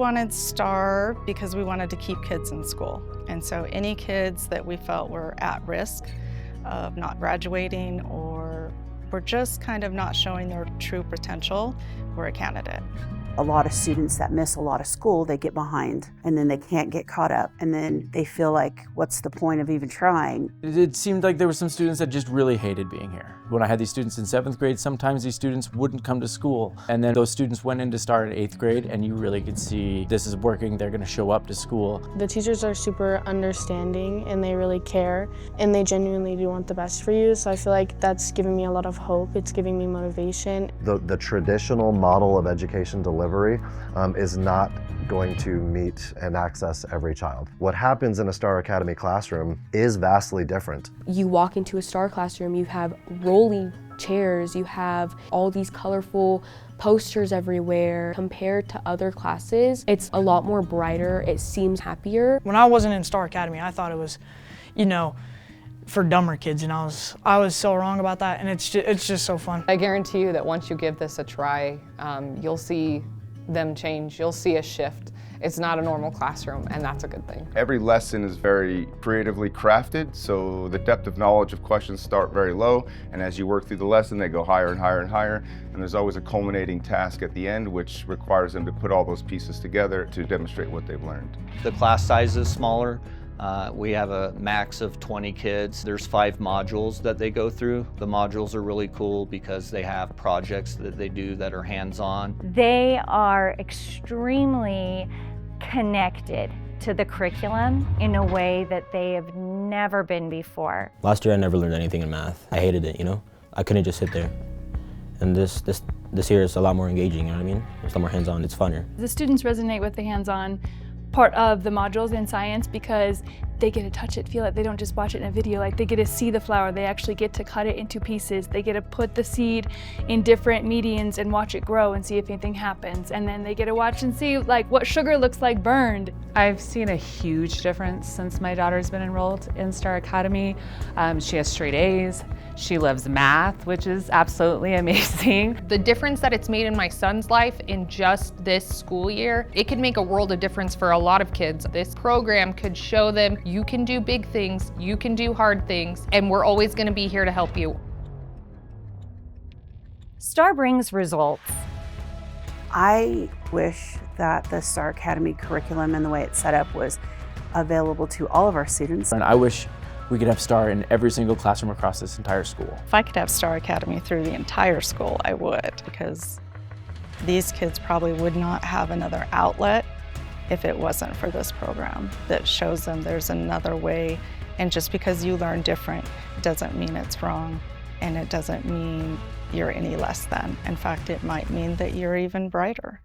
wanted STAR because we wanted to keep kids in school. And so any kids that we felt were at risk of not graduating or were just kind of not showing their true potential were a candidate. A lot of students that miss a lot of school, they get behind and then they can't get caught up. And then they feel like, what's the point of even trying? It seemed like there were some students that just really hated being here. When I had these students in 7th grade, sometimes these students wouldn't come to school. And then those students went into STAR in 8th grade and you really could see this is working, they're gonna show up to school. The teachers are super understanding and they really care and they genuinely do want the best for you. So I feel like that's giving me a lot of hope. It's giving me motivation. The traditional model of education delivery is not going to meet and access every child. What happens in a STAR Academy classroom is vastly different. You walk into a STAR classroom, you have rolling chairs, you have all these colorful posters everywhere. Compared to other classes, it's a lot more brighter, it seems happier. When I wasn't in STAR Academy, I thought it was, you know, for dumber kids, and I was so wrong about that, and it's just so fun. I guarantee you that once you give this a try, you'll see them change, you'll see a shift. It's not a normal classroom, and that's a good thing. Every lesson is very creatively crafted, so the depth of knowledge of questions start very low, and as you work through the lesson, they go higher and higher and higher, and there's always a culminating task at the end, which requires them to put all those pieces together to demonstrate what they've learned. The class size is smaller. We have a max of 20 kids. There's 5 modules that they go through. The modules are really cool because they have projects that they do that are hands-on. They are extremely connected to the curriculum in a way that they have never been before. Last year I never learned anything in math. I hated it, you know? I couldn't just sit there. And this year is a lot more engaging, you know what I mean? It's a lot more hands-on, it's funner. The students resonate with the hands-on part of the modules in science because they get to touch it, feel it. They don't just watch it in a video. Like, they get to see the flower. They actually get to cut it into pieces. They get to put the seed in different medians and watch it grow and see if anything happens. And then they get to watch and see like what sugar looks like burned. I've seen a huge difference since my daughter's been enrolled in STAR Academy. She has straight A's. She loves math, which is absolutely amazing. The difference that it's made in my son's life in just this school year, it could make a world of difference for a lot of kids. This program could show them you can do big things, you can do hard things, and we're always going to be here to help you. STAR brings results. I wish that the STAR Academy curriculum and the way it's set up was available to all of our students. And I wish we could have STAR in every single classroom across this entire school. If I could have STAR Academy through the entire school, I would, because these kids probably would not have another outlet if it wasn't for this program that shows them there's another way. And just because you learn different doesn't mean it's wrong, and it doesn't mean you're any less than. In fact, it might mean that you're even brighter.